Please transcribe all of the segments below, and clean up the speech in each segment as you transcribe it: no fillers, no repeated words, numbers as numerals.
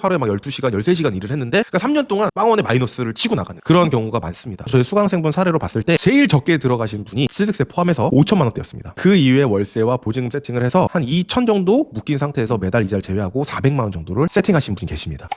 하루에 막 12시간, 13시간 일을 했는데 그러니까 3년 동안 빵원의 마이너스를 치고 나가는 그런 경우가 많습니다. 저희 수강생분 사례로 봤을 때 제일 적게 들어가신 분이 취득세 포함해서 5천만 원대였습니다. 그 이후에 월세와 보증금 세팅을 해서 한 2천 정도 묶인 상태에서 매달 이자를 제외하고 400만 원 정도를 세팅하신 분이 계십니다.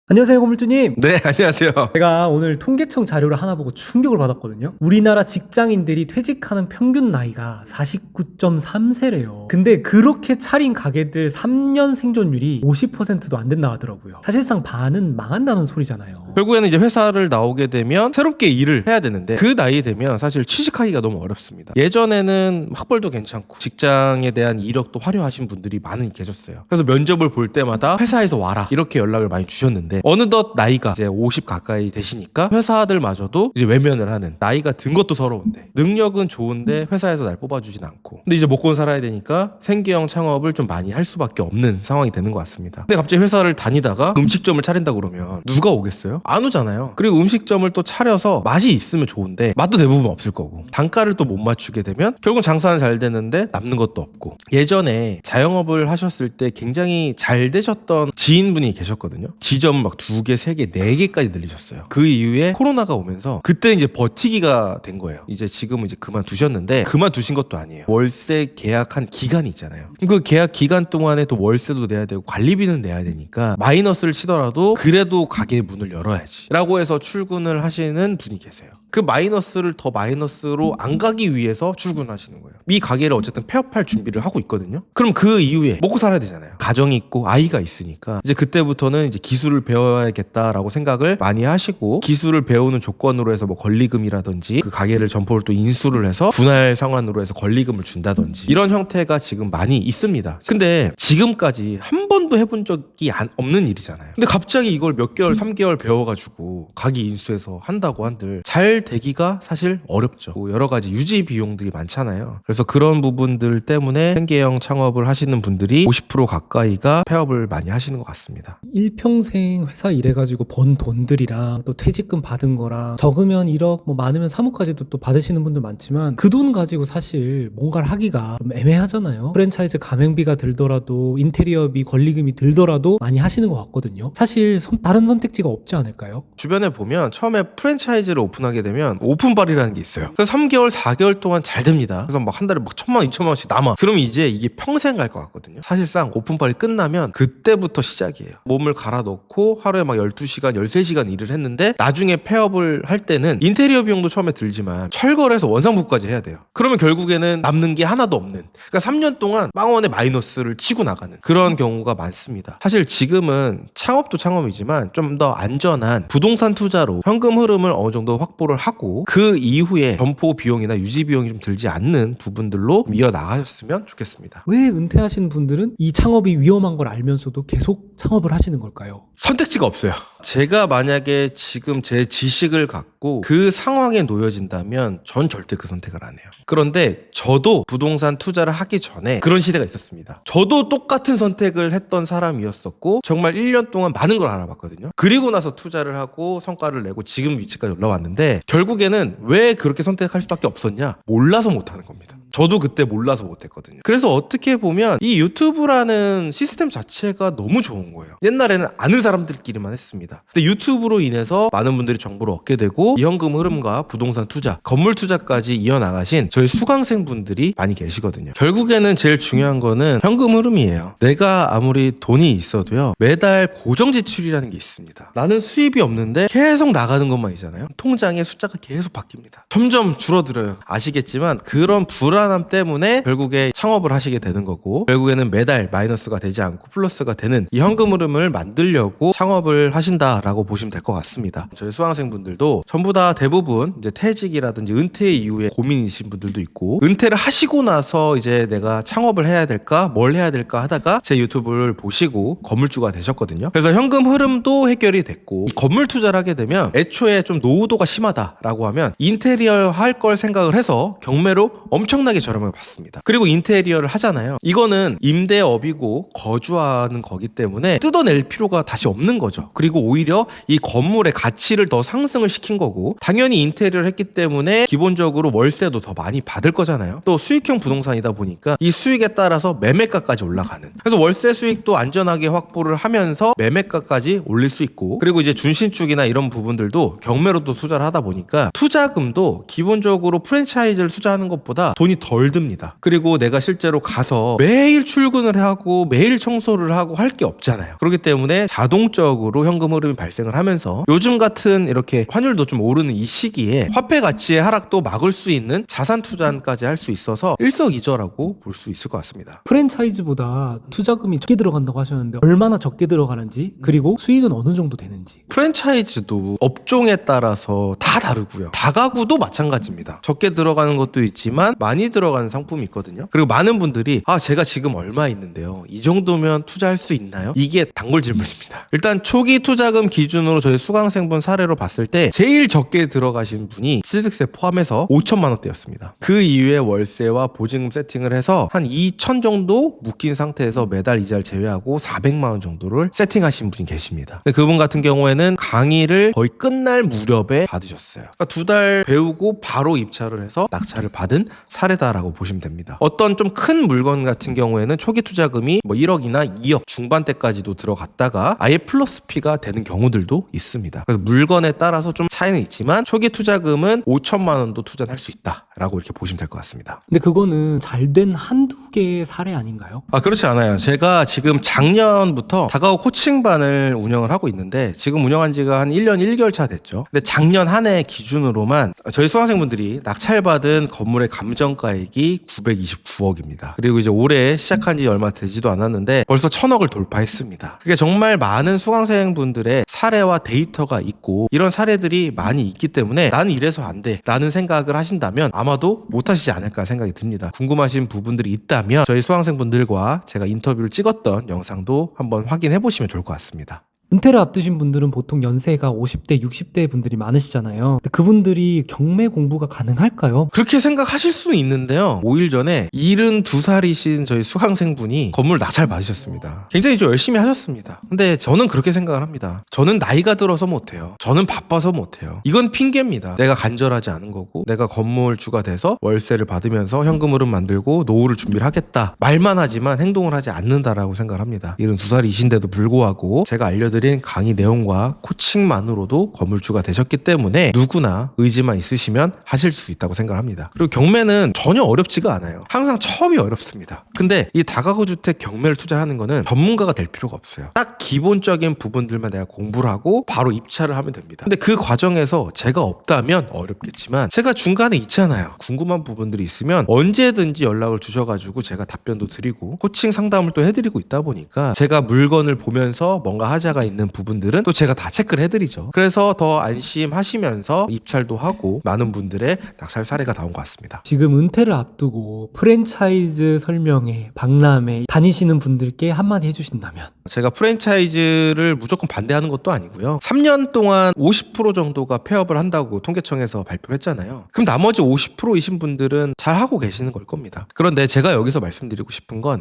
안녕하세요, 건물주님. 네, 안녕하세요. 제가 오늘 통계청 자료를 하나 보고 충격을 받았거든요. 우리나라 직장인들이 퇴직하는 평균 나이가 49.3세래요. 근데 그렇게 차린 가게들 3년 생존율이 50%도 안 된다 하더라고요. 사실상 반은 망한다는 소리잖아요. 결국에는 이제 회사를 나오게 되면 새롭게 일을 해야 되는데 그 나이 되면 사실 취직하기가 너무 어렵습니다. 예전에는 학벌도 괜찮고 직장에 대한 이력도 화려하신 분들이 많이 계셨어요. 그래서 면접을 볼 때마다 회사에서 와라 이렇게 연락을 많이 주셨는데 어느덧 나이가 이제 50 가까이 되시니까 회사들마저도 이제 외면을 하는, 나이가 든 것도 서러운데 능력은 좋은데 회사에서 날 뽑아주진 않고, 근데 이제 먹고 살아야 되니까 생계형 창업을 좀 많이 할 수밖에 없는 상황이 되는 것 같습니다. 근데 갑자기 회사를 다니다가 음식점을 차린다 그러면 누가 오겠어요? 안 오잖아요. 그리고 음식점을 또 차려서 맛이 있으면 좋은데 맛도 대부분 없을 거고, 단가를 또 못 맞추게 되면 결국 장사는 잘 되는데 남는 것도 없고. 예전에 자영업을 하셨을 때 굉장히 잘 되셨던 지인분이 계셨거든요. 지점 막 2개, 3개, 4개까지 늘리셨어요. 그 이후에 코로나가 오면서 그때 이제 버티기가 된 거예요. 이제 지금은 이제 그만두셨는데, 그만두신 것도 아니에요. 월세 계약한 기간이 있잖아요. 그 계약 기간 동안에 또 월세도 내야 되고 관리비는 내야 되니까 마이너스를 치더라도 그래도 가게 문을 열어야지 라고 해서 출근을 하시는 분이 계세요. 그 마이너스를 더 마이너스로 안 가기 위해서 출근하시는 거예요. 이 가게를 어쨌든 폐업할 준비를 하고 있거든요. 그럼 그 이후에 먹고 살아야 되잖아요. 가정이 있고 아이가 있으니까 이제 그때부터는 이제 기술을 배워야겠다라고 생각을 많이 하시고, 기술을 배우는 조건으로 해서 뭐 권리금이라든지 그 가게를 점포를 또 인수를 해서 분할 상환으로 해서 권리금을 준다든지 이런 형태가 지금 많이 있습니다. 근데 지금까지 한 번도 해본 적이 없는 일이잖아요. 근데 갑자기 이걸 몇 개월, 3개월 배워가지고 가게 인수해서 한다고 한들 잘 되기가 사실 어렵죠. 여러 가지 유지 비용들이 많잖아요. 그래서 그런 부분들 때문에 생계형 창업을 하시는 분들이 50% 가까이가 폐업을 많이 하시는 것 같습니다. 일평생 회사 일해가지고 번 돈들이랑 또 퇴직금 받은 거랑 적으면 1억, 뭐 많으면 3억까지도 또 받으시는 분들 많지만 그 돈 가지고 사실 뭔가를 하기가 좀 애매하잖아요. 프랜차이즈 가맹비가 들더라도 인테리어비, 권리금이 들더라도 많이 하시는 것 같거든요. 사실 다른 선택지가 없지 않을까요? 주변에 보면 처음에 프랜차이즈를 오픈하게 되면 오픈발이라는 게 있어요. 그래서 3개월, 4개월 동안 잘 됩니다. 그래서 막 한 달에 막 1,000만 원, 2,000만 원씩 남아. 그러면 이제 이게 평생 갈 것 같거든요. 사실상 오픈발이 끝나면 그때부터 시작이에요. 몸을 갈아 넣고 하루에 막 12시간, 13시간 일을 했는데 나중에 폐업을 할 때는 인테리어 비용도 처음에 들지만 철거해서 원상복구까지 해야 돼요. 그러면 결국에는 남는 게 하나도 없는, 그러니까 3년 동안 빵원의 마이너스를 치고 나가는 그런 경우가 많습니다. 사실 지금은 창업도 창업이지만 좀 더 안전한 부동산 투자로 현금 흐름을 어느 정도 확보를 하고 그 이후에 점포 비용이나 유지 비용이 좀 들지 않는 부분들로 이어나가셨으면 좋겠습니다. 왜 은퇴하시는 분들은 이 창업이 위험한 걸 알면서도 계속 창업을 하시는 걸까요? 선택지가 없어요. 제가 만약에 지금 제 지식을 갖고 그 상황에 놓여진다면 전 절대 그 선택을 안 해요. 그런데 저도 부동산 투자를 하기 전에 그런 시대가 있었습니다. 저도 똑같은 선택을 했던 사람이었었고 정말 1년 동안 많은 걸 알아봤거든요. 그리고 나서 투자를 하고 성과를 내고 지금 위치까지 올라왔는데, 결국에는 왜 그렇게 선택할 수밖에 없었냐? 몰라서 못하는 겁니다. 저도 그때 몰라서 못했거든요. 그래서 어떻게 보면 이 유튜브라는 시스템 자체가 너무 좋은 거예요. 옛날에는 아는 사람들끼리만 했습니다. 근데 유튜브로 인해서 많은 분들이 정보를 얻게 되고 이 현금 흐름과 부동산 투자, 건물 투자까지 이어나가신 저희 수강생분들이 많이 계시거든요. 결국에는 제일 중요한 거는 현금 흐름이에요. 내가 아무리 돈이 있어도요, 매달 고정 지출이라는 게 있습니다. 나는 수입이 없는데 계속 나가는 것만이잖아요. 통장의 숫자가 계속 바뀝니다. 점점 줄어들어요. 아시겠지만 그런 불안함 때문에 결국에 창업을 하시게 되는 거고, 결국에는 매달 마이너스가 되지 않고 플러스가 되는 이 현금 흐름을 만들려고 창업을 하신다라고 보시면 될 것 같습니다. 저희 수강생분들도 전부 다 대부분 이제 퇴직이라든지 은퇴 이후에 고민이신 분들도 있고, 은퇴를 하시고 나서 이제 내가 창업을 해야 될까 뭘 해야 될까 하다가 제 유튜브를 보시고 건물주가 되셨거든요. 그래서 현금 흐름도 해결이 됐고, 건물 투자를 하게 되면 애초에 좀 노후도가 심하다라고 하면 인테리어 할 걸 생각을 해서 경매로 엄청나게 엄청나게 저렴하게 받습니다. 그리고 인테리어를 하잖아요. 이거는 임대업이고 거주하는 거기 때문에 뜯어낼 필요가 다시 없는 거죠. 그리고 오히려 이 건물의 가치를 더 상승을 시킨 거고, 당연히 인테리어를 했기 때문에 기본적으로 월세도 더 많이 받을 거잖아요. 또 수익형 부동산이다 보니까 이 수익에 따라서 매매가까지 올라가는, 그래서 월세 수익도 안전하게 확보를 하면서 매매가까지 올릴 수 있고, 그리고 이제 준신축이나 이런 부분들도 경매로도 투자를 하다 보니까 투자금도 기본적으로 프랜차이즈를 투자하는 것보다 돈이 덜 듭니다. 그리고 내가 실제로 가서 매일 출근을 하고 매일 청소를 하고 할 게 없잖아요. 그렇기 때문에 자동적으로 현금 흐름이 발생을 하면서 요즘 같은 이렇게 환율도 좀 오르는 이 시기에 화폐 가치의 하락도 막을 수 있는 자산 투자까지 할 수 있어서 일석이조라고 볼 수 있을 것 같습니다. 프랜차이즈보다 투자금이 적게 들어간다고 하셨는데 얼마나 적게 들어가는지, 그리고 수익은 어느 정도 되는지. 프랜차이즈도 업종에 따라서 다 다르고요. 다가구도 마찬가지입니다. 적게 들어가는 것도 있지만 많이 들어가는 상품이 있거든요. 그리고 많은 분들이 제가 지금 얼마 있는데요, 이 정도면 투자할 수 있나요? 이게 단골 질문입니다. 일단 초기 투자금 기준으로 저희 수강생분 사례로 봤을 때 제일 적게 들어가신 분이 취득세 포함해서 5천만 원대였습니다. 그 이후에 월세와 보증금 세팅을 해서 한 2천 정도 묶인 상태에서 매달 이자를 제외하고 400만 원 정도를 세팅하신 분이 계십니다. 근데 그분 같은 경우에는 강의를 거의 끝날 무렵에 받으셨어요. 그러니까 2달 배우고 바로 입찰을 해서 낙찰을 받은 사례다라고 보시면 됩니다. 어떤 좀 큰 물건 같은 경우에는 초기 투자금이 뭐 1억이나 2억 중반대까지도 들어갔다가 아예 플러스 P가 되는 경우들도 있습니다. 그래서 물건에 따라서 좀 차이는 있지만 초기 투자금은 5천만 원도 투자할 수 있다라고 이렇게 보시면 될 것 같습니다. 근데 그거는 잘된 한두 개의 사례 아닌가요? 그렇지 않아요. 제가 지금 작년부터 다가구 코칭반을 운영을 하고 있는데 지금 운영한 지가 한 1년 1개월 차 됐죠. 근데 작년 한 해 기준으로만 저희 수강생분들이 낙찰받은 건물의 감정가액이 929억입니다. 그리고 이제 올해 시작한 지 얼마 되지도 않았는데 벌써 1,000억을 돌파했습니다. 그게 정말 많은 수강생분들의 사례와 데이터가 있고 이런 사례들이 많이 있기 때문에 나는 이래서 안 돼 라는 생각을 하신다면 아마도 못 하시지 않을까 생각이 듭니다. 궁금하신 부분들이 있다면 저희 수강생분들과 제가 인터뷰를 찍었던 영상도 한번 확인해 보시면 좋을 것 같습니다. 은퇴를 앞두신 분들은 보통 연세가 50대, 60대 분들이 많으시잖아요. 근데 그분들이 경매 공부가 가능할까요? 그렇게 생각하실 수는 있는데요. 5일 전에 72살이신 저희 수강생분이 건물 낙찰 받으셨습니다. 굉장히 좀 열심히 하셨습니다. 근데 저는 그렇게 생각을 합니다. 저는 나이가 들어서 못해요. 저는 바빠서 못해요. 이건 핑계입니다. 내가 간절하지 않은 거고 내가 건물주가 돼서 월세를 받으면서 현금 흐름 만들고 노후를 준비를 하겠다. 말만 하지만 행동을 하지 않는다라고 생각을 합니다. 72살이신데도 불구하고 제가 알려드린 강의 내용과 코칭만으로도 건물주가 되셨기 때문에 누구나 의지만 있으시면 하실 수 있다고 생각합니다. 그리고 경매는 전혀 어렵지가 않아요. 항상 처음이 어렵습니다. 근데 이 다가구 주택 경매를 투자하는 거는 전문가가 될 필요가 없어요. 딱 기본적인 부분들만 내가 공부를 하고 바로 입찰을 하면 됩니다. 근데 그 과정에서 제가 없다면 어렵겠지만 제가 중간에 있잖아요. 궁금한 부분들이 있으면 언제든지 연락을 주셔가지고 제가 답변도 드리고 코칭 상담을 또 해드리고 있다 보니까 제가 물건을 보면서 뭔가 하자가 있는 부분들은 또 제가 다 체크를 해드리죠. 그래서 더 안심하시면서 입찰도 하고 많은 분들의 낙찰 사례가 나온 것 같습니다. 지금 은퇴를 앞두고 프랜차이즈 설명회, 박람회 다니시는 분들께 한마디 해주신다면? 제가 프랜차이즈를 무조건 반대하는 것도 아니고요. 3년 동안 50% 정도가 폐업을 한다고 통계청에서 발표를 했잖아요. 그럼 나머지 50%이신 분들은 잘 하고 계시는 걸 겁니다. 그런데 제가 여기서 말씀드리고 싶은 건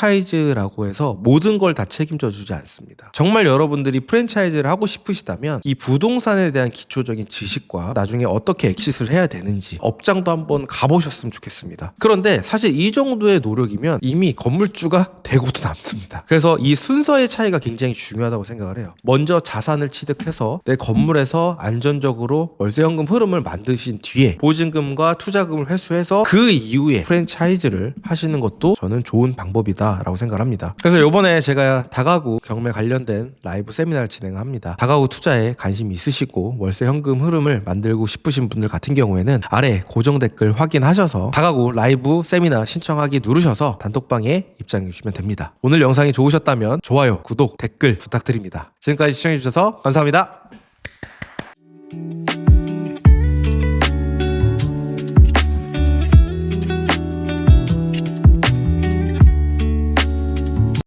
프랜차이즈라고 해서 모든 걸 다 책임져 주지 않습니다. 정말 여러분들이 프랜차이즈를 하고 싶으시다면 이 부동산에 대한 기초적인 지식과 나중에 어떻게 엑시스를 해야 되는지 업장도 한번 가보셨으면 좋겠습니다. 그런데 사실 이 정도의 노력이면 이미 건물주가 되고도 남습니다. 그래서 이 순서의 차이가 굉장히 중요하다고 생각을 해요. 먼저 자산을 취득해서 내 건물에서 안전적으로 월세현금 흐름을 만드신 뒤에 보증금과 투자금을 회수해서 그 이후에 프랜차이즈를 하시는 것도 저는 좋은 방법이다라고 생각을 합니다. 그래서 이번에 제가 다가구 경매 관련된 라이브 세미나를 진행합니다. 다가구 투자에 관심이 있으시고 월세 현금 흐름을 만들고 싶으신 분들 같은 경우에는 아래 고정 댓글 확인하셔서 다가구 라이브 세미나 신청하기 누르셔서 단톡방에 입장해 주시면 됩니다. 오늘 영상이 좋으셨다면 좋아요, 구독, 댓글 부탁드립니다. 지금까지 시청해 주셔서 감사합니다.